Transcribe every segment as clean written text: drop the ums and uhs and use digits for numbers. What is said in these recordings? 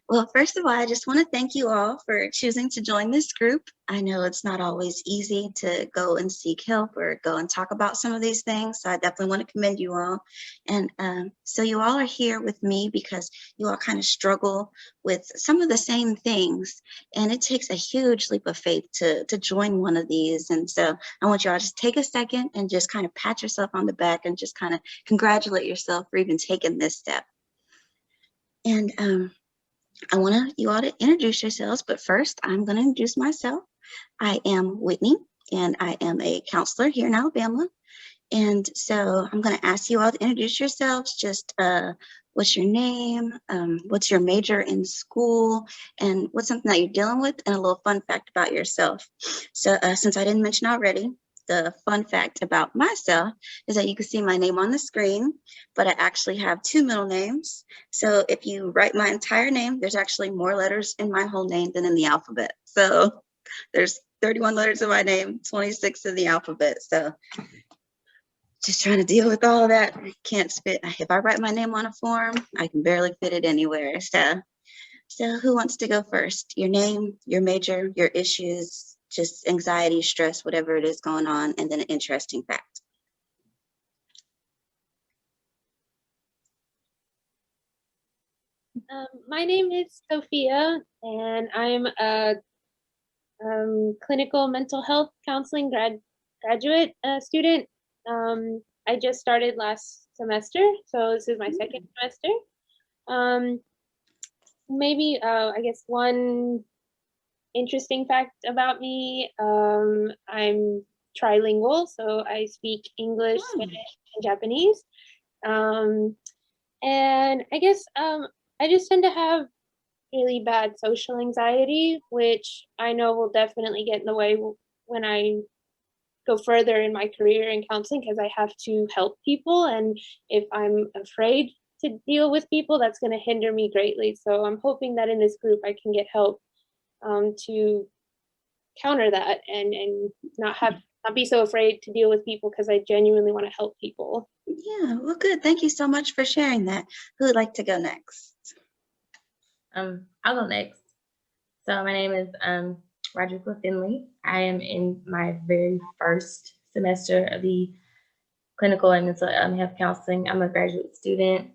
Well, first of all, I just want to thank you all for choosing to join this group. I know it's not always easy to go and seek help or go and talk about some of these things, so I definitely want to commend you all. And so you all are here with me because you all kind of struggle with some of the same things, and it takes a huge leap of faith to join one of these. And so I want you all to just take a second and just kind of pat yourself on the back and just kind of congratulate yourself for even taking this step. And I want you all to introduce yourselves, but first I'm going to introduce myself. I am Whitney, and I am a counselor here in Alabama. And so I'm going to ask you all to introduce yourselves. Just what's your name, what's your major in school, and what's something that you're dealing with, and a little fun fact about yourself. So since I didn't mention already, the fun fact about myself is that you can see my name on the screen, but I actually have two middle names. So if you write my entire name, there's actually more letters in my whole name than in the alphabet. So there's 31 letters in my name, 26 in the alphabet. So just trying to deal with all of that. I can't fit. If I write my name on a form, I can barely fit it anywhere. So who wants to go first? Your name, your major, your issues, just anxiety, stress, whatever it is going on, and then an interesting fact. My name is Sophia, and I'm a clinical mental health counseling graduate student. I just started last semester, so this is my second semester. Maybe I guess one interesting fact about me, I'm trilingual, so I speak English, Spanish, and Japanese. And I guess I just tend to have really bad social anxiety, which I know will definitely get in the way when I go further in my career in counseling, because I have to help people. And if I'm afraid to deal with people, that's going to hinder me greatly. So I'm hoping that in this group I can get help to counter that and not be so afraid to deal with people, because I genuinely want to help people. Yeah, well, good. Thank you so much for sharing that. Who would like to go next? I'll go next. So my name is Roderica Finley. I am in my very first semester of the clinical and mental health counseling. I'm a graduate student.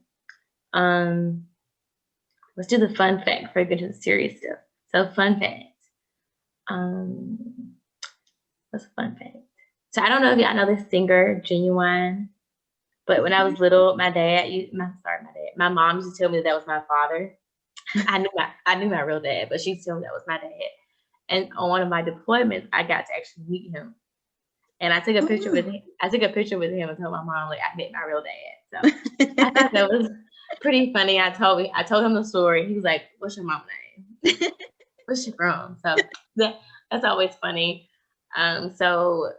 Let's do the fun fact before we get to the serious stuff. So fun fact. What's a fun fact? So I don't know if y'all know this singer, Genuine, but when I was little, my mom used to tell me that was my father. I knew my real dad, but she used to tell me that was my dad. And on one of my deployments, I got to actually meet him. And I took a picture with him. I took a picture with him and told my mom, like, I met my real dad. So I thought that was pretty funny. I told him the story. He was like, "What's your mom's name? Where's she from?" So that's always funny. So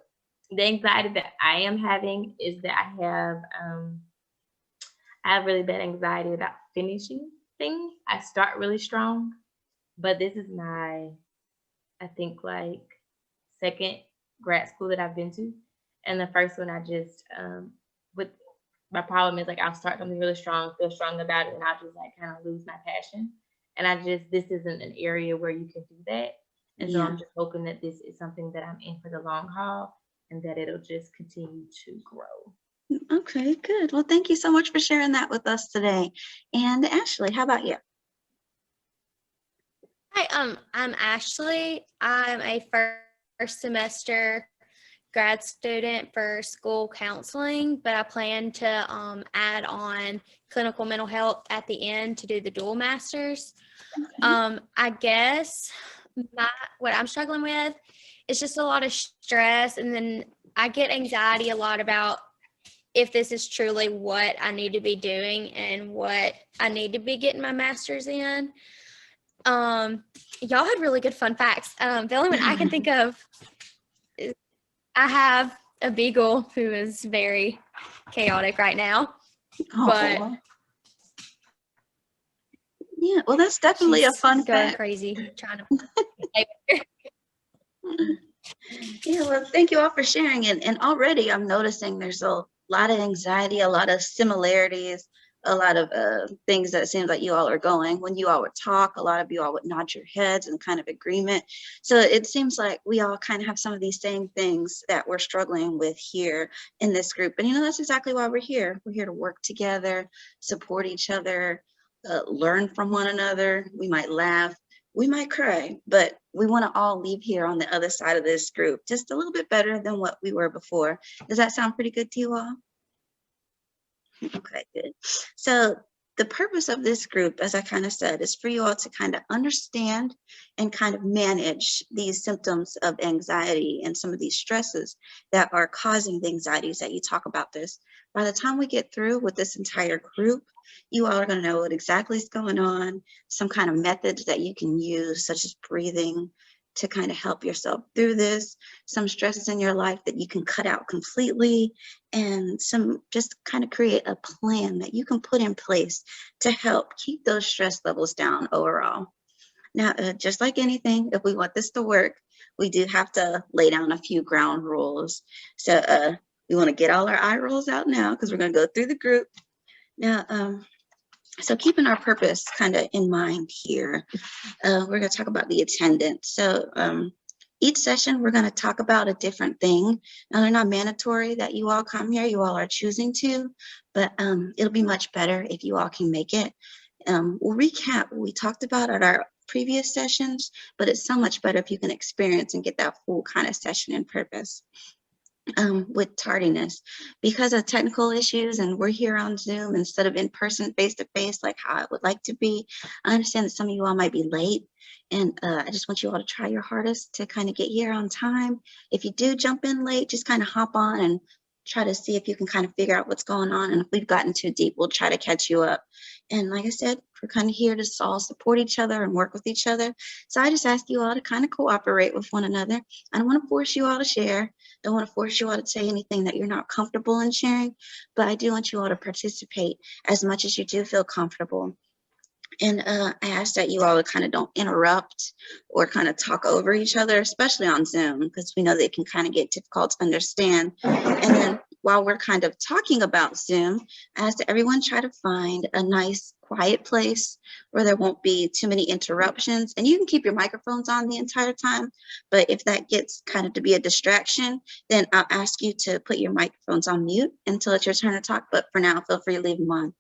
the anxiety that I am having is that I have really bad anxiety about finishing things. I start really strong, but this is my, I think, like second grad school that I've been to, and the first one I just with my problem is like I'll start something really strong, feel strong about it, and I'll just like kind of lose my passion. And this isn't an area where you can do that. And so I'm just hoping that this is something that I'm in for the long haul and that it'll just continue to grow. Okay, good. Well, thank you so much for sharing that with us today. And Ashley, how about you? Hi, I'm Ashley. I'm a first semester grad student for school counseling, but I plan to add on clinical mental health at the end to do the dual masters. Okay. I guess what I'm struggling with is just a lot of stress, and then I get anxiety a lot about if this is truly what I need to be doing and what I need to be getting my master's in. Y'all had really good fun facts. The only one I can think of is I have a beagle who is very chaotic right now. But yeah, well, that's definitely a fun fact. Crazy trying to Yeah, well, thank you all for sharing it. And already I'm noticing there's a lot of anxiety, a lot of similarities a lot of things that it seems like you all are going. When you all would talk, a lot of you all would nod your heads in kind of agreement. So it seems like we all kind of have some of these same things that we're struggling with here in this group. And that's exactly why we're here. We're here to work together, support each other, learn from one another. We might laugh, we might cry, but we want to all leave here on the other side of this group just a little bit better than what we were before. Does that sound pretty good to you all? Okay, good. So the purpose of this group, as I kind of said, is for you all to kind of understand and kind of manage these symptoms of anxiety and some of these stresses that are causing the anxieties that you talk about this. By the time we get through with this entire group, you all are going to know what exactly is going on, some kind of methods that you can use, such as breathing, to kind of help yourself through this, some stresses in your life that you can cut out completely, and some just kind of create a plan that you can put in place to help keep those stress levels down overall. Now, just like anything, if we want this to work, we do have to lay down a few ground rules. So we want to get all our eye rolls out now because we're going to go through the group. Now, so keeping our purpose kind of in mind here, we're going to talk about the attendant. So each session, we're going to talk about a different thing. Now, they're not mandatory that you all come here. You all are choosing to, but it'll be much better if you all can make it. We'll recap what we talked about at our previous sessions, but it's so much better if you can experience and get that full kind of session and purpose. With tardiness, because of technical issues, and we're here on Zoom instead of in person, face to face, like how I would like to be. I understand that some of you all might be late, and I just want you all to try your hardest to kind of get here on time. If you do jump in late, just kind of hop on and try to see if you can kind of figure out what's going on. And if we've gotten too deep, we'll try to catch you up. And like I said, we're kind of here to all support each other and work with each other. So I just ask you all to kind of cooperate with one another. I don't want to force you all to share. Don't want to force you all to say anything that you're not comfortable in sharing, but I do want you all to participate as much as you do feel comfortable. And I ask that you all kind of don't interrupt or kind of talk over each other, especially on Zoom, because we know that it can kind of get difficult to understand. And then while we're kind of talking about Zoom, I ask that everyone try to find a nice quiet place where there won't be too many interruptions. And you can keep your microphones on the entire time, but if that gets kind of to be a distraction, then I'll ask you to put your microphones on mute until it's your turn to talk. But for now, feel free to leave them on.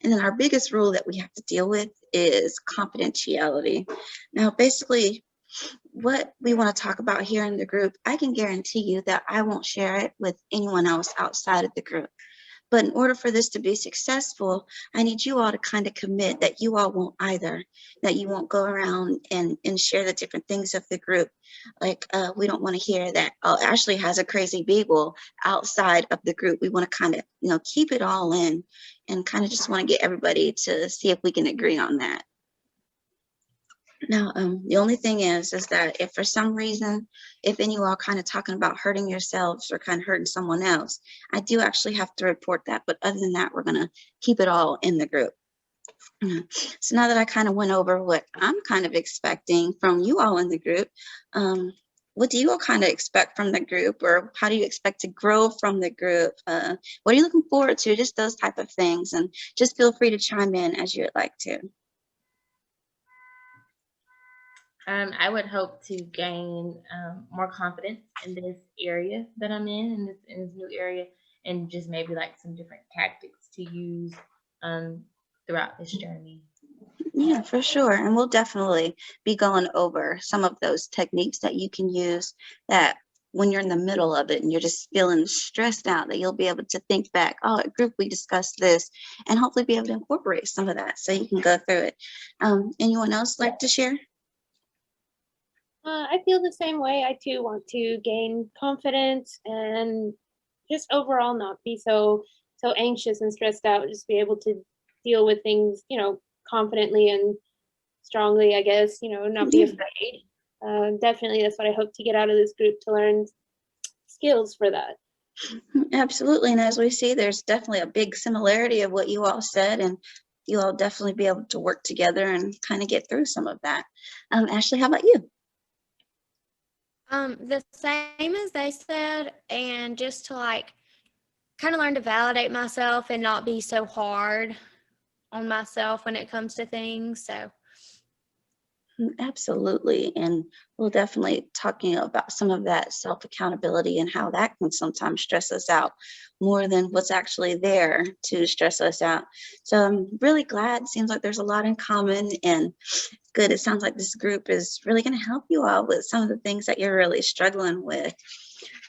And then our biggest rule that we have to deal with is confidentiality. Now, basically, what we want to talk about here in the group, I can guarantee you that I won't share it with anyone else outside of the group. But in order for this to be successful, I need you all to kind of commit that you all won't either, that you won't go around and share the different things of the group. Like we don't want to hear that, oh, Ashley has a crazy beagle outside of the group. We want to kind of, keep it all in and kind of just want to get everybody to see if we can agree on that. Now, the only thing is that if for some reason, if any of you are kind of talking about hurting yourselves or kind of hurting someone else, I do actually have to report that. But other than that, we're going to keep it all in the group. So now that I kind of went over what I'm kind of expecting from you all in the group, what do you all kind of expect from the group, or how do you expect to grow from the group? What are you looking forward to? Just those type of things. And just feel free to chime in as you would like to. I would hope to gain more confidence in this area that I'm in this new area, and just maybe like some different tactics to use throughout this journey. Yeah, for sure. And we'll definitely be going over some of those techniques that you can use that when you're in the middle of it and you're just feeling stressed out, that you'll be able to think back, oh, at group we discussed this, and hopefully be able to incorporate some of that so you can go through it. Anyone else like to share? I feel the same way. I too want to gain confidence and just overall not be so anxious and stressed out. Just be able to deal with things, confidently and strongly, I guess. Not be afraid. Definitely, that's what I hope to get out of this group, to learn skills for that. Absolutely. And as we see, there's definitely a big similarity of what you all said, and you all definitely be able to work together and kind of get through some of that. Ashley, how about you? The same as they said, and just to kind of learn to validate myself and not be so hard on myself when it comes to things. So Absolutely. And we'll definitely talking about some of that self-accountability and how that can sometimes stress us out more than what's actually there to stress us out. So I'm really glad. It seems like there's a lot in common, and good. It sounds like this group is really going to help you out with some of the things that you're really struggling with.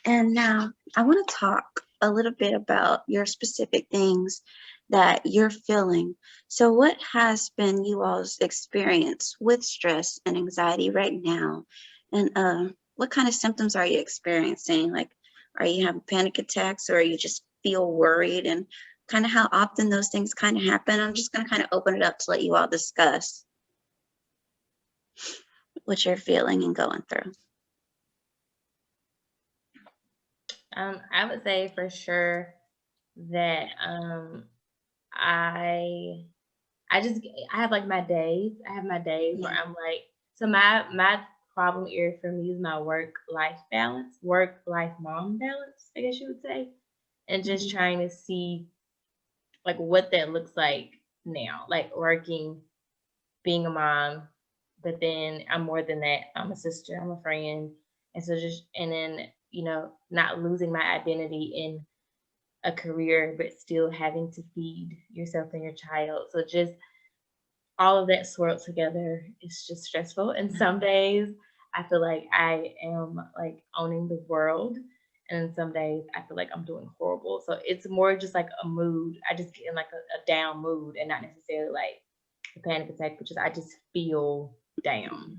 And now I want to talk a little bit about your specific things that you're feeling. So, what has been you all's experience with stress and anxiety right now? And what kind of symptoms are you experiencing? Like, are you having panic attacks, or you just feel worried? And kind of how often those things kind of happen? I'm just going to kind of open it up to let you all discuss what you're feeling and going through. I would say for sure that I have like my days. I have my days where I'm like, so my problem area for me is my work life mom balance, I guess you would say, and just trying to see like what that looks like now, like working, being a mom, but then I'm more than that. I'm a sister, I'm a friend, and so and then not losing my identity in a career, but still having to feed yourself and your child. So just all of that swirled together is just stressful. And some days I feel like I am like owning the world. And some days I feel like I'm doing horrible. So it's more just like a mood. I just get in like a down mood, and not necessarily like a panic attack, but I just feel down.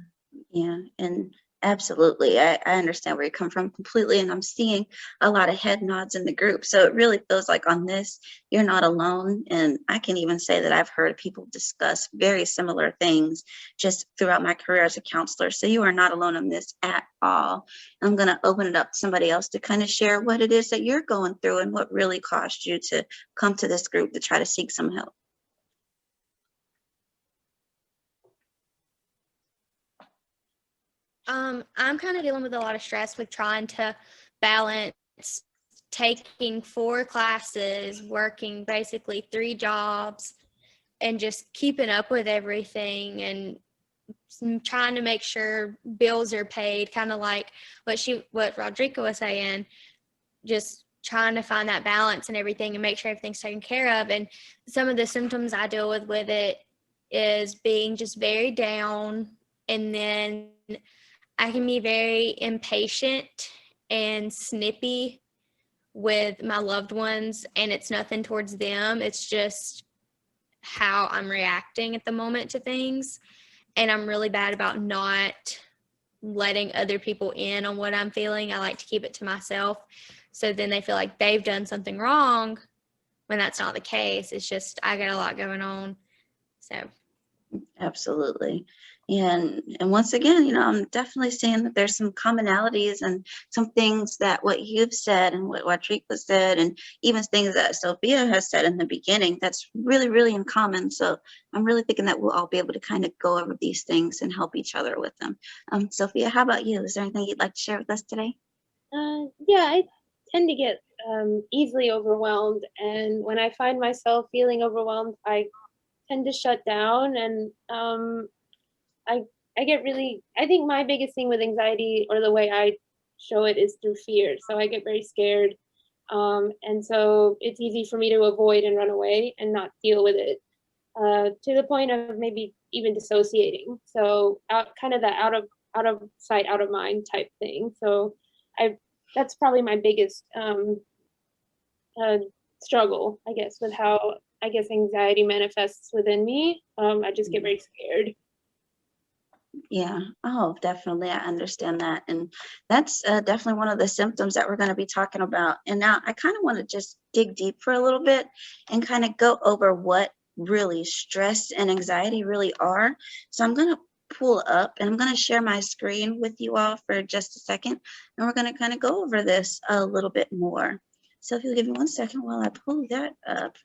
Yeah, and absolutely. I understand where you come from completely. And I'm seeing a lot of head nods in the group. So it really feels like on this, you're not alone. And I can even say that I've heard people discuss very similar things just throughout my career as a counselor. So you are not alone on this at all. I'm going to open it up to somebody else to kind of share what it is that you're going through and what really caused you to come to this group to try to seek some help. I'm kind of dealing with a lot of stress with trying to balance taking 4 classes, working basically 3 jobs, and just keeping up with everything and trying to make sure bills are paid, kind of like what Rodrika was saying, just trying to find that balance and everything and make sure everything's taken care of. And some of the symptoms I deal with it is being just very down, and then I can be very impatient and snippy with my loved ones, and it's nothing towards them. It's just how I'm reacting at the moment to things. And I'm really bad about not letting other people in on what I'm feeling. I like to keep it to myself. So then they feel like they've done something wrong when that's not the case. It's just I got a lot going on. So Absolutely. And once again, I'm definitely seeing that there's some commonalities and some things that what you've said and what Rodrika said, and even things that Sophia has said in the beginning, that's really, really in common. So I'm really thinking that we'll all be able to kind of go over these things and help each other with them. Sophia, how about you? Is there anything you'd like to share with us today? Yeah, I tend to get easily overwhelmed, and when I find myself feeling overwhelmed, I tend to shut down, and I get really, I think my biggest thing with anxiety, or the way I show it, is through fear. So I get very scared, and so it's easy for me to avoid and run away and not deal with it, to the point of maybe even dissociating. So kind of that out of sight, out of mind type thing. So that's probably my biggest struggle, I guess, with how I guess anxiety manifests within me. I just get very scared. Yeah. Oh, definitely. I understand that. And that's definitely one of the symptoms that we're going to be talking about. And now I kind of want to just dig deep for a little bit and kind of go over what really stress and anxiety really are. So I'm going to pull up and I'm going to share my screen with you all for just a second. And we're going to kind of go over this a little bit more. So if you'll give me 1 second while I pull that up.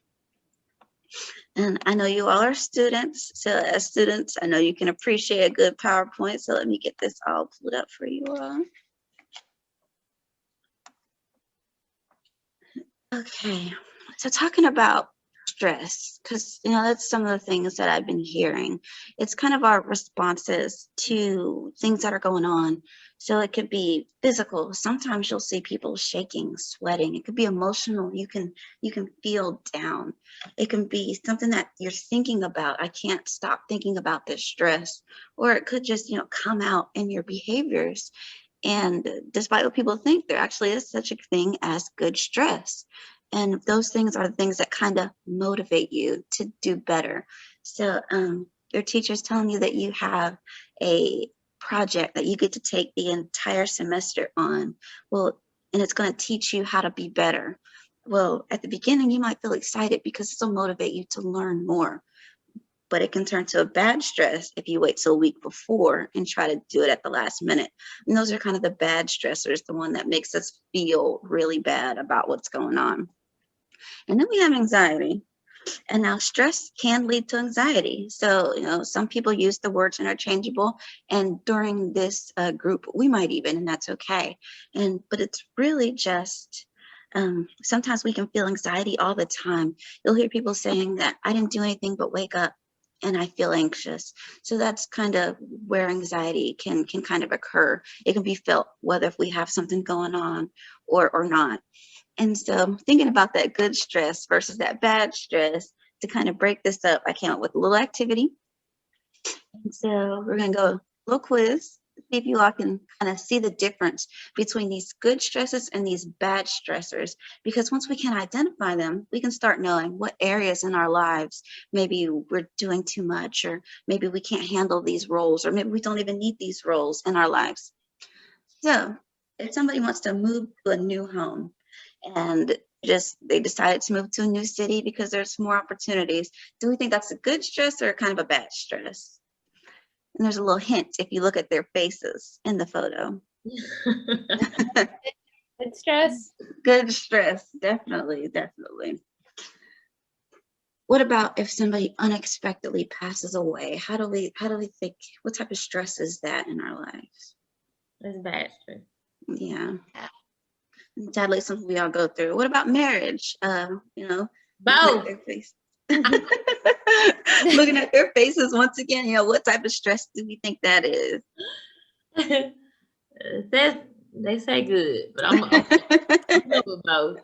And I know you all are students, so as students, I know you can appreciate a good PowerPoint, so let me get this all pulled up for you all. Okay, so talking about stress, because that's some of the things that I've been hearing. It's kind of our responses to things that are going on. So it could be physical. Sometimes you'll see people shaking, sweating. It could be emotional. You can feel down. It can be something that you're thinking about. I can't stop thinking about this stress. Or it could just come out in your behaviors. And despite what people think, there actually is such a thing as good stress. And those things are the things that kind of motivate you to do better. So your teacher's telling you that you have a project that you get to take the entire semester on. Well, and it's going to teach you how to be better. Well, at the beginning, you might feel excited because this will motivate you to learn more. But it can turn to a bad stress if you wait till a week before and try to do it at the last minute. And those are kind of the bad stressors, the one that makes us feel really bad about what's going on. And then we have anxiety. And now stress can lead to anxiety. So, some people use the words interchangeable. And during this group, we might even, and that's okay. But it's really just, sometimes we can feel anxiety all the time. You'll hear people saying that I didn't do anything but wake up and I feel anxious. So that's kind of where anxiety can kind of occur. It can be felt whether if we have something going on or not. And so thinking about that good stress versus that bad stress, to kind of break this up, I came up with a little activity. And so we're going to go a little quiz, see if you all can kind of see the difference between these good stresses and these bad stressors. Because once we can identify them, we can start knowing what areas in our lives maybe we're doing too much, or maybe we can't handle these roles, or maybe we don't even need these roles in our lives. So if somebody wants to move to a new home, and they decided to move to a new city because there's more opportunities, do we think that's a good stress or kind of a bad stress? And there's a little hint if you look at their faces in the photo. Good stress. Good stress, definitely. What about if somebody unexpectedly passes away? How do we think, what type of stress is that in our lives? That's bad stress. Yeah. Sadly, something we all go through. What about marriage? Both. Their face. Looking at their faces once again, what type of stress do we think that is? They say good, but I'm good with both.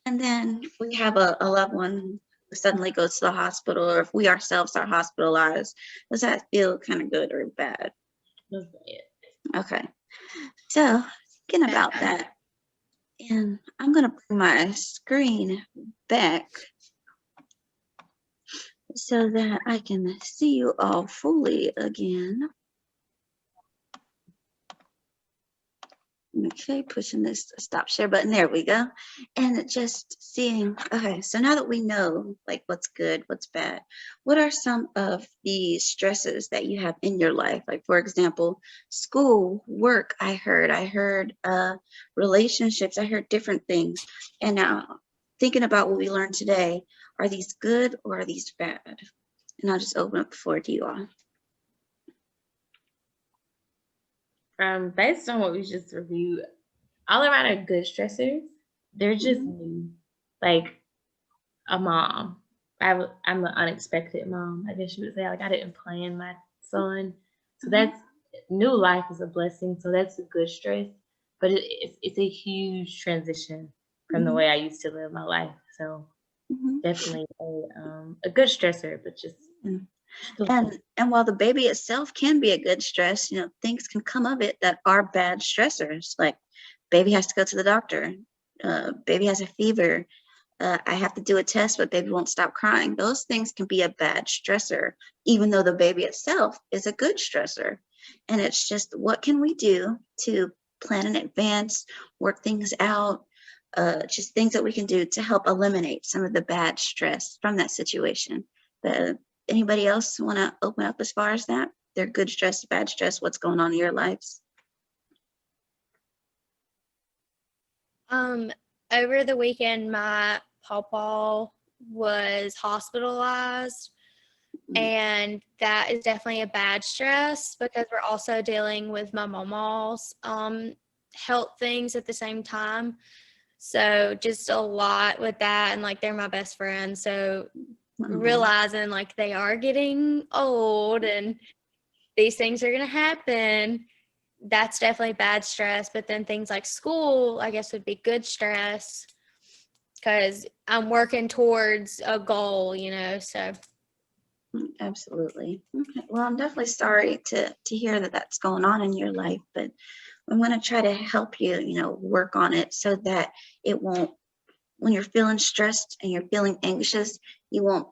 And then we have a loved one who suddenly goes to the hospital, or if we ourselves are hospitalized, does that feel kind of good or bad? That's bad. Okay. So thinking about that, and I'm going to bring my screen back so that I can see you all fully again. Okay, pushing this stop share button. There we go. And just seeing, okay, so now that we know like what's good, what's bad, what are some of the stresses that you have in your life? Like, for example, school, work, I heard relationships, I heard different things. And now thinking about what we learned today, are these good or are these bad? And I'll just open up the floor to you all. Based on what we just reviewed, all around are good stressors. They're just new. Like a mom. I'm an unexpected mom, I guess you would say. Like, I didn't plan my son. So that's new life is a blessing. So that's a good stress. But it's a huge transition from the way I used to live my life. So definitely a good stressor, but just And while the baby itself can be a good stress, things can come of it that are bad stressors. Like baby has to go to the doctor, baby has a fever, I have to do a test, but baby won't stop crying. Those things can be a bad stressor, even though the baby itself is a good stressor. And it's just, what can we do to plan in advance, work things out, just things that we can do to help eliminate some of the bad stress from that situation. Anybody else want to open up as far as that? Their good stress, bad stress, what's going on in your lives? Over the weekend, my pawpaw was hospitalized, and that is definitely a bad stress because we're also dealing with my mama's health things at the same time. So just a lot with that, and like they're my best friends. So Oh, realizing like they are getting old and these things are going to happen, that's definitely bad stress. But then things like school, I guess, would be good stress because I'm working towards a goal, so. absolutely. Okay. Well, I'm definitely sorry to hear that that's going on in your life, but I want to try to help you, work on it so that it won't, when you're feeling stressed and you're feeling anxious, you won't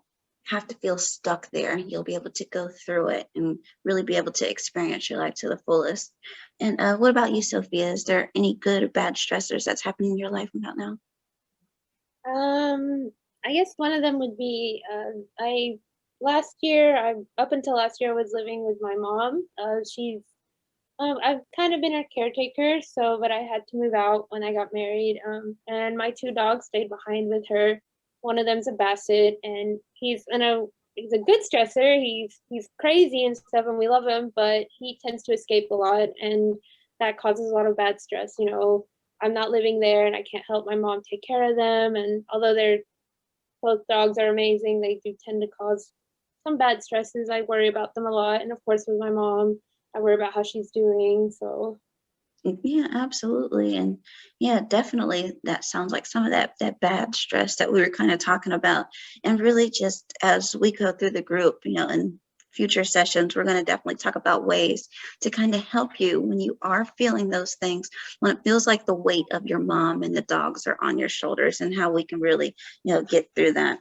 have to feel stuck there. You'll be able to go through it and really be able to experience your life to the fullest. And what about you, Sophia? Is there any good or bad stressors that's happening in your life about now? I guess one of them would be up until last year, I was living with my mom. I've kind of been her caretaker, but I had to move out when I got married. And my two dogs stayed behind with her. One of them's a Basset, and he's a good stressor. He's crazy and stuff, and we love him, but he tends to escape a lot, and that causes a lot of bad stress. I'm not living there, and I can't help my mom take care of them. And although both dogs are amazing, they do tend to cause some bad stresses. I worry about them a lot, and of course, with my mom, I worry about how she's doing. So Yeah, absolutely. And yeah, definitely that sounds like some of that bad stress that we were kind of talking about. And really just as we go through the group, in future sessions, we're going to definitely talk about ways to kind of help you when you are feeling those things, when it feels like the weight of your mom and the dogs are on your shoulders, and how we can really, get through that.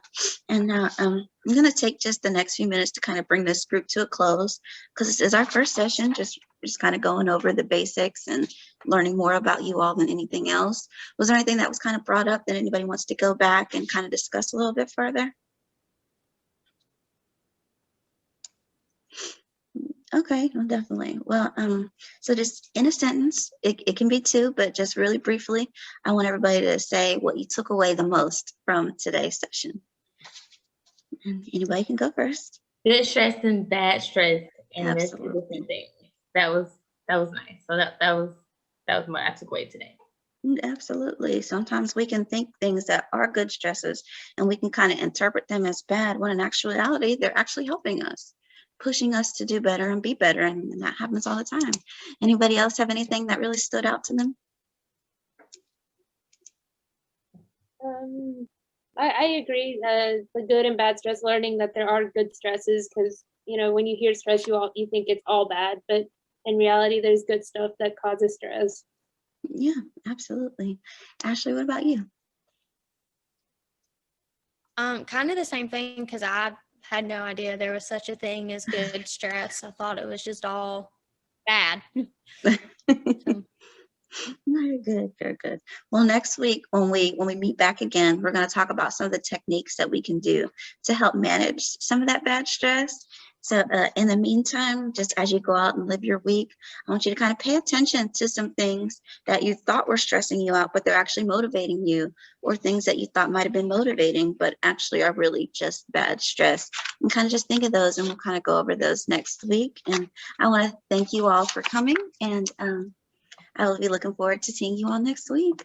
And now I'm going to take just the next few minutes to kind of bring this group to a close, because this is our first session, just kind of going over the basics and learning more about you all than anything else. Was there anything that was kind of brought up that anybody wants to go back and kind of discuss a little bit further? Okay, well, definitely. Well, so just in a sentence, it can be two, but just really briefly, I want everybody to say what you took away the most from today's session. And anybody can go first. Good stress and bad stress, and that's two Absolutely. different things. That was nice. So that was what I took away today. Absolutely. Sometimes we can think things that are good stresses and we can kind of interpret them as bad, when in actuality, they're actually helping us, pushing us to do better and be better. And that happens all the time. Anybody else have anything that really stood out to them? I agree. The good and bad stress, learning that there are good stresses, because when you hear stress, you think it's all bad, but in reality, there's good stuff that causes stress. Yeah, absolutely. Ashley, what about you? Kind of the same thing, because I had no idea there was such a thing as good stress. I thought it was just all bad. Very good, very good. Well, next week when we meet back again, we're going to talk about some of the techniques that we can do to help manage some of that bad stress. So in the meantime, just as you go out and live your week, I want you to kind of pay attention to some things that you thought were stressing you out, but they're actually motivating you, or things that you thought might have been motivating, but actually are really just bad stress. And kind of just think of those, and we'll kind of go over those next week. And I want to thank you all for coming, and I will be looking forward to seeing you all next week.